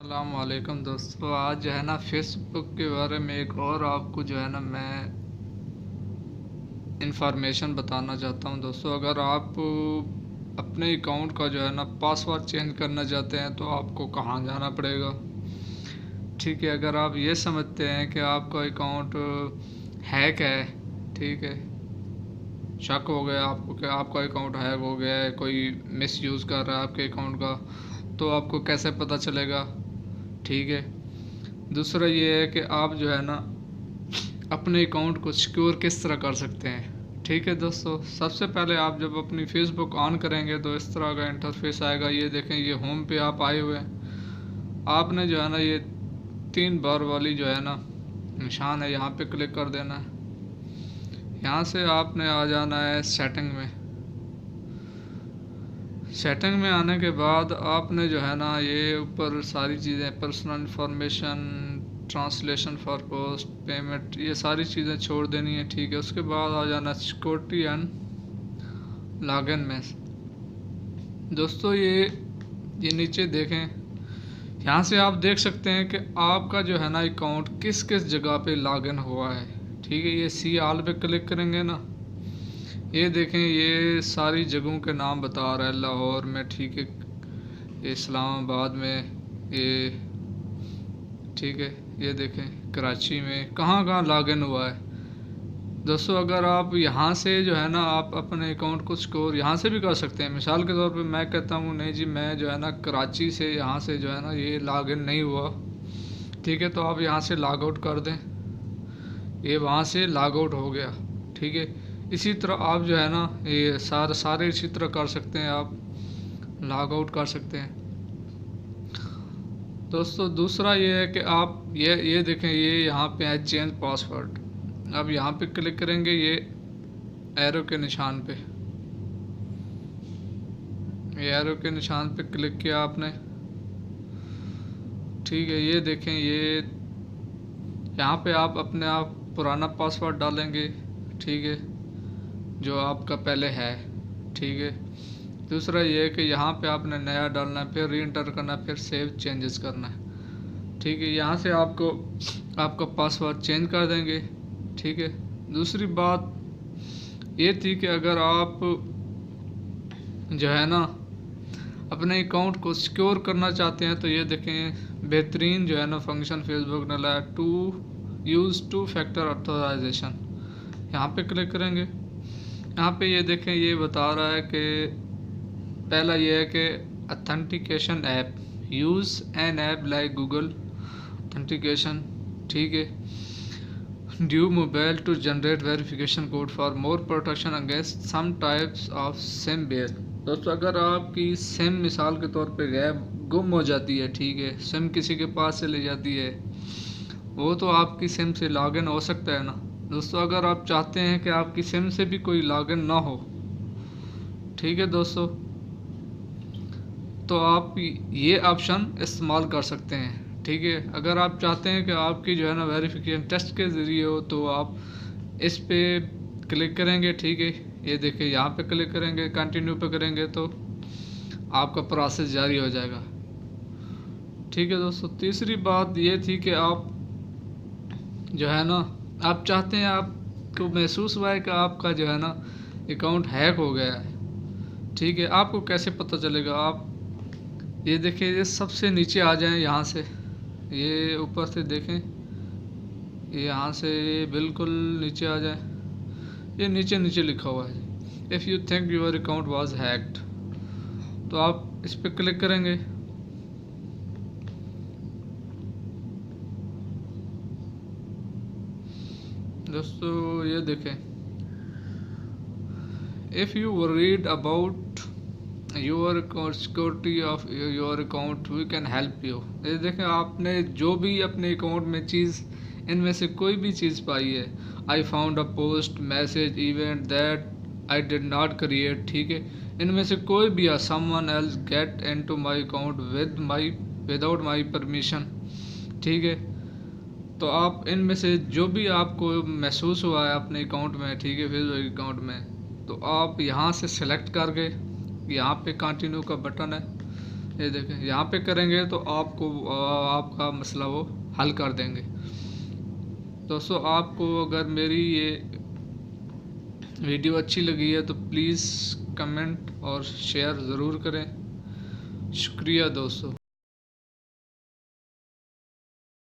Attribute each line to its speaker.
Speaker 1: वालेकुम दोस्तों। आज जो है ना फेसबुक के बारे में एक और आपको जो है ना मैं इंफॉर्मेशन बताना चाहता हूं दोस्तों। अगर आप अपने अकाउंट का जो है ना पासवर्ड चेंज करना चाहते हैं तो आपको कहाँ जाना पड़ेगा। ठीक है, अगर आप ये समझते हैं कि आपका अकाउंट हैक है, ठीक है, शक हो गया आपको कि आपका अकाउंट हैक हो गया है, कोई मिस यूज़ कर रहा है आपके अकाउंट का, तो आपको कैसे पता चलेगा। ठीक है, दूसरा ये है कि आप जो है ना अपने अकाउंट को सिक्योर किस तरह कर सकते हैं। ठीक है दोस्तों, सबसे पहले आप जब अपनी फेसबुक ऑन करेंगे तो इस तरह का इंटरफेस आएगा। ये देखें, ये होम पे आप आए हुए हैं। आपने जो है ना ये 3 बार वाली जो है ना निशान है, यहाँ पे क्लिक कर देना है। यहाँ से आपने आ जाना है सेटिंग में। सेटिंग में आने के बाद आपने जो है ना ये ऊपर सारी चीज़ें, personal information, translation for post, payment, ये सारी चीज़ें छोड़ देनी है। ठीक है, उसके बाद आ जाना सिक्योरिटी एंड लॉगिन में। दोस्तों ये नीचे देखें, यहाँ से आप देख सकते हैं कि आपका जो है ना अकाउंट किस किस जगह पे लॉगिन हुआ है। ठीक है, ये सी आल पे क्लिक करेंगे ना, ये देखें ये सारी जगहों के नाम बता रहा है। लाहौर में, ठीक है, इस्लामाबाद में, ये ठीक है, ये देखें कराची में कहाँ कहाँ लॉगिन हुआ है। दोस्तों अगर आप यहाँ से जो है ना आप अपने अकाउंट को स्कोर यहाँ से भी कर सकते हैं। मिसाल के तौर पे मैं कहता हूँ नहीं जी, मैं जो है ना कराची से यहाँ से जो है ना ये लॉगिन नहीं हुआ। ठीक है, तो आप यहाँ से लॉग आउट कर दें, ये वहाँ से लॉग आउट हो गया। ठीक है, इसी तरह आप जो है ना ये सारे इसी तरह कर सकते हैं, आप लॉग आउट कर सकते हैं। दोस्तों दूसरा ये है कि आप ये देखें, ये यहाँ पे है चेंज पासवर्ड। अब यहाँ पे क्लिक करेंगे, ये एरो के निशान पे, ये एरो के निशान पे क्लिक किया आपने। ठीक है, ये देखें, ये यहाँ पे आप अपने आप पुराना पासवर्ड डालेंगे। ठीक है, जो आपका पहले है। ठीक है, दूसरा ये है कि यहाँ पे आपने नया डालना है, फिर री एंटर करना है, फिर सेव चेंजेस करना है। ठीक है, यहाँ से आपको आपका पासवर्ड चेंज कर देंगे। ठीक है, दूसरी बात ये थी कि अगर आप जो है ना अपने अकाउंट को सिक्योर करना चाहते हैं तो ये देखें बेहतरीन जो है ना फंक्शन फेसबुक ने लाया, टू यूज़ 2 फैक्टर ऑथराइजेशन। यहाँ पे क्लिक करेंगे, यहाँ पे ये देखें ये बता रहा है कि पहला ये है कि authentication app, use an app like Google authentication. ठीक है, due mobile to generate verification code for more protection against some types of SIM base. दोस्तों अगर आपकी सिम मिसाल के तौर पे गुम हो जाती है, ठीक है, सिम किसी के पास से ले जाती है, वो तो आपकी सिम से लॉगिन हो सकता है ना। दोस्तों अगर आप चाहते हैं कि आपकी सिम से भी कोई लॉगिन ना हो, ठीक है दोस्तों, तो आप ये ऑप्शन इस्तेमाल कर सकते हैं। ठीक है, अगर आप चाहते हैं कि आपकी जो है ना वेरिफिकेशन टेस्ट के ज़रिए हो तो आप इस पे क्लिक करेंगे। ठीक है, ये देखिए यहाँ पे क्लिक करेंगे, कंटिन्यू पे करेंगे तो आपका प्रोसेस जारी हो जाएगा। ठीक है दोस्तों, तीसरी बात ये थी कि आप जो है ना आप चाहते हैं, आपको महसूस हुआ है कि आपका जो है ना अकाउंट हैक हो गया है। ठीक है, आपको कैसे पता चलेगा। आप ये देखिए, ये सबसे नीचे आ जाएं, यहाँ से ये ऊपर से देखें, ये यहाँ से बिल्कुल नीचे आ जाए, ये नीचे नीचे लिखा हुआ है if you think your account was hacked, तो आप इस पर क्लिक करेंगे। दोस्तों ये देखें, if you worried about your security of your account we can help you. ये देखें, आपने जो भी अपने अकाउंट में चीज़, इनमें से कोई भी चीज़ पाई है, I found a post, message, event that I did not create. ठीक है, इनमें से कोई भी है, someone else get into my account without my permission. ठीक है, तो आप इनमें से जो भी आपको महसूस हुआ है अपने अकाउंट में, ठीक है, फेसबुक अकाउंट में, तो आप यहाँ से सेलेक्ट करके यहाँ पे कंटिन्यू का बटन है, ये देखें, यहाँ पे करेंगे तो आपको आपका मसला वो हल कर देंगे। दोस्तों, आपको अगर मेरी ये वीडियो अच्छी लगी है तो प्लीज़ कमेंट और शेयर ज़रूर करें। शुक्रिया दोस्तों।